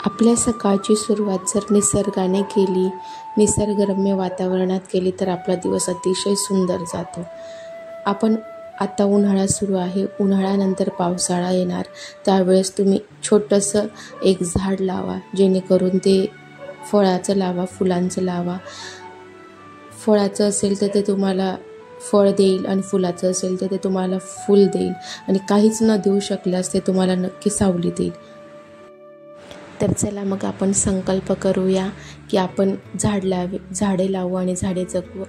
आपल्या सकाळची सुरुवात जर निसर्गाने केली, निसर्गरम्य वातावरणात केली तर आपला दिवस अतिशय सुंदर जातो. आपण आता उन्हाळा सुरू आहे, उन्हाळ्यानंतर पावसाळा येणार. त्यावेळेस तुम्ही छोटंसं एक झाड लावा, जेणेकरून ते फळाचं लावा, फुलांचं लावा. फळाचं असेल तर ते तुम्हाला फळ देईल आणि फुलाचं असेल तर ते तुम्हाला फूल देईल आणि काहीच न देऊ शकल्यास ते तुम्हाला नक्की सावली देईल. तर चला मग आपण संकल्प करूया की आपण झाडे लावू आणि झाडे जगवू.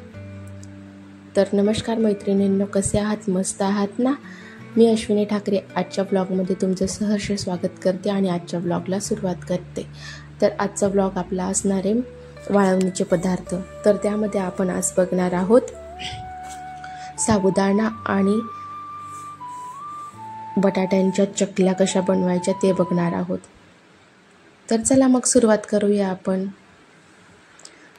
तर नमस्कार मैत्रिणींनो, कसे आहात? मस्त आहात ना? मी अश्विनी ठाकरे आजच्या ब्लॉगमध्ये तुमचं सहर्ष स्वागत करते आणि आजच्या ब्लॉगला सुरुवात करते. तर आजचा ब्लॉग आपला असणार आहे वाळवणीचे पदार्थ. तर त्यामध्ये आपण आज बघणार आहोत साबुदाणा आणि बटाट्यांच्या चकल्या कशा बनवायच्या ते बघणार आहोत. तर चला मग सुरुवात करूया आपण.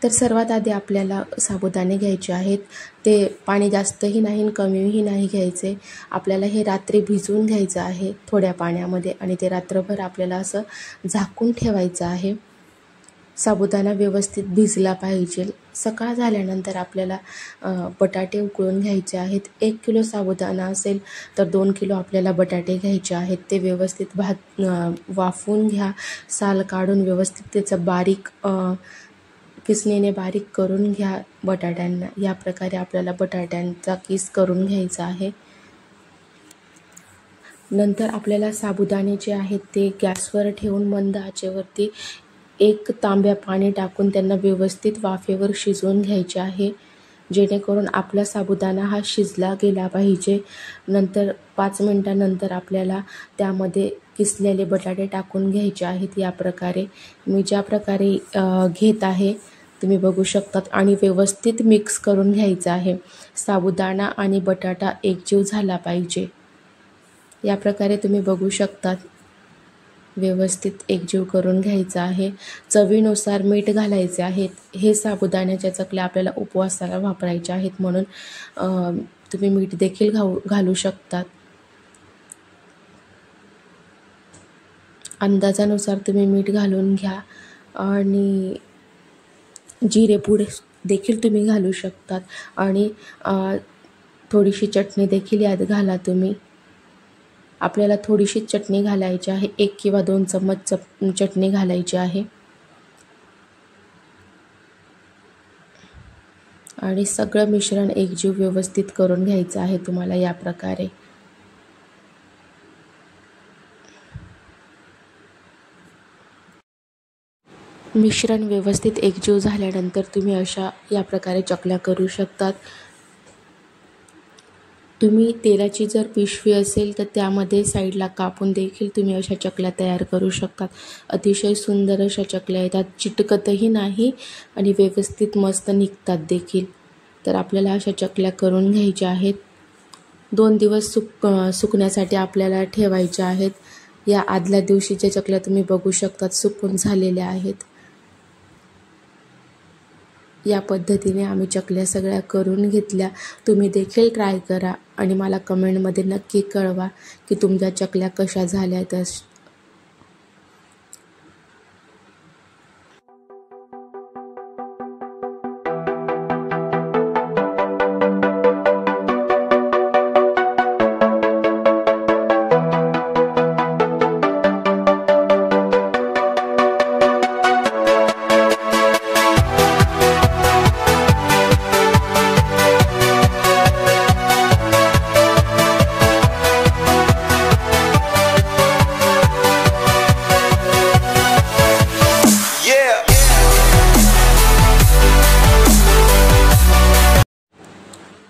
तर सर्वात आधी आपल्याला साबुदाणे घ्यायचे आहेत. ते पाणी जास्तही नाही आणि कमीही नाही घ्यायचे. आपल्याला हे रात्री भिजवून घ्यायचं आहे थोड्या पाण्यामध्ये आणि ते रात्रभर आपल्याला असं झाकून ठेवायचं आहे. साबुदाणा व्यवस्थित भिजला पाहिजे. सकाळ झाल्यानंतर आपल्याला बटाटे उकळून घ्यायचे आहेत. 1 किलो साबुदाणा असेल तर 2 किलो आपल्याला बटाटे घ्यायचे आहेत. ते व्यवस्थित वाफवून घ्या. साल काढून व्यवस्थित त्याचं बारीक किसणीने बारीक करून घ्या बटाट्यांना. या प्रकारे आपल्याला बटाट्यांचा किस करून घ्यायचा आहे. नंतर आपल्याला साबुदाणे जे आहेत ते गॅसवर ठेवून मंद आचेवरती 1 तांब्या पाणी टाकून त्यांना व्यवस्थित वाफेवर शिजवून घ्यायचे आहे, जेणेकरून आपला साबुदाणा हा शिजला गेला पाहिजे. नंतर 5 मिनटानंतर आपल्याला त्यामध्ये किसलेले बटाटे टाकून घ्यायचे आहेत. या प्रकारे मी ज्या प्रकारे घेत आहे तुम्ही बघू शकतात आणि व्यवस्थित मिक्स करून घ्यायचं आहे. साबुदाणा आणि बटाटा एकजीव झाला पाहिजे. या प्रकारे तुम्ही बघू शकतात व्यवस्थित एकजीव करून घ्यायचं आहे. चवीनुसार मीठ घालायचे आहेत. हे साबुदाण्याच्या चकल्या आपल्याला उपवासाला वापरायच्या आहेत, म्हणून तुम्ही मीठ देखील घालू शकतात. अंदाजानुसार तुम्ही मीठ घालून घ्या आणि जिरेपूड देखील तुम्ही घालू शकतात आणि थोडीशी चटणी देखील यात घाला तुम्ही. आपल्याला थोडीशी चटणी घालायची आहे. 1 किंवा 2 चम्मच चटणी घालायची आहे आणि सगळं मिश्रण एकजीव व्यवस्थित करून घ्यायचं आहे तुम्हाला. या प्रकारे मिश्रण व्यवस्थित एकजीव झाल्यानंतर तुम्ही या प्रकारे चकल्या करू शकतात. तुम्ही तेलाची जर पिशवी असेल तर त्यामध्ये साईडला कापून देखील तुम्ही अशा चकल्या तयार करू शकतात. अतिशय सुंदर अशा चकल्या येतात, चिटकतही नाही आणि व्यवस्थित मस्त निघतात देखील. तर आपल्याला अशा चकल्या करून घ्यायच्या आहेत. 2 दिवस सुकण्यासाठी आपल्याला ठेवायच्या आहेत. या आदल्या दिवशीच्या चकल्या तुम्ही बघू शकतात सुकून झालेल्या आहेत. या पद्धतीने आम्ही चकल्या सगळ्या करून घेतल्या. तुम्ही देखील ट्राय करा आणि मला कमेंटमध्ये नक्की कळवा की तुमच्या चकल्या कशा झाल्या.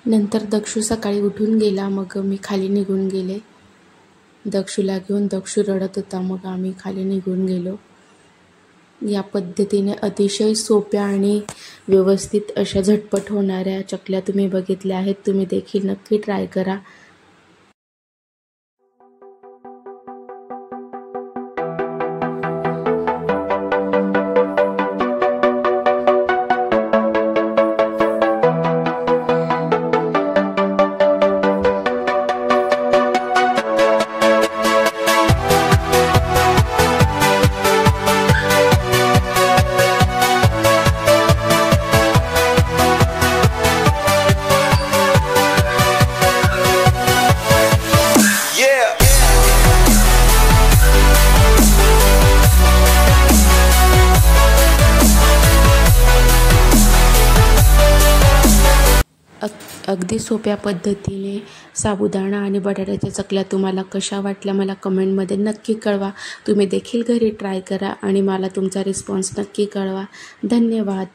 नंतर दक्षू सकाळी उठून गेला. मग मी खाली निघून गेले दक्षूला घेऊन. दक्षू रडत होता, मग आम्ही खाली निघून गेलो. या पद्धतीने अतिशय सोप्या आणि व्यवस्थित अशा झटपट होणाऱ्या चकल्या तुम्ही बघितल्या आहेत. तुम्ही देखील नक्की ट्राय करा. अगदी सोप्या पद्धतीने साबुदाणा आणि बटाट्याच्या चकल्या तुम्हाला कशा वाटल्या मला कमेंटमध्ये नक्की कळवा. तुम्ही देखील घरी ट्राय करा आणि मला तुमचा रिस्पॉन्स नक्की कळवा. धन्यवाद.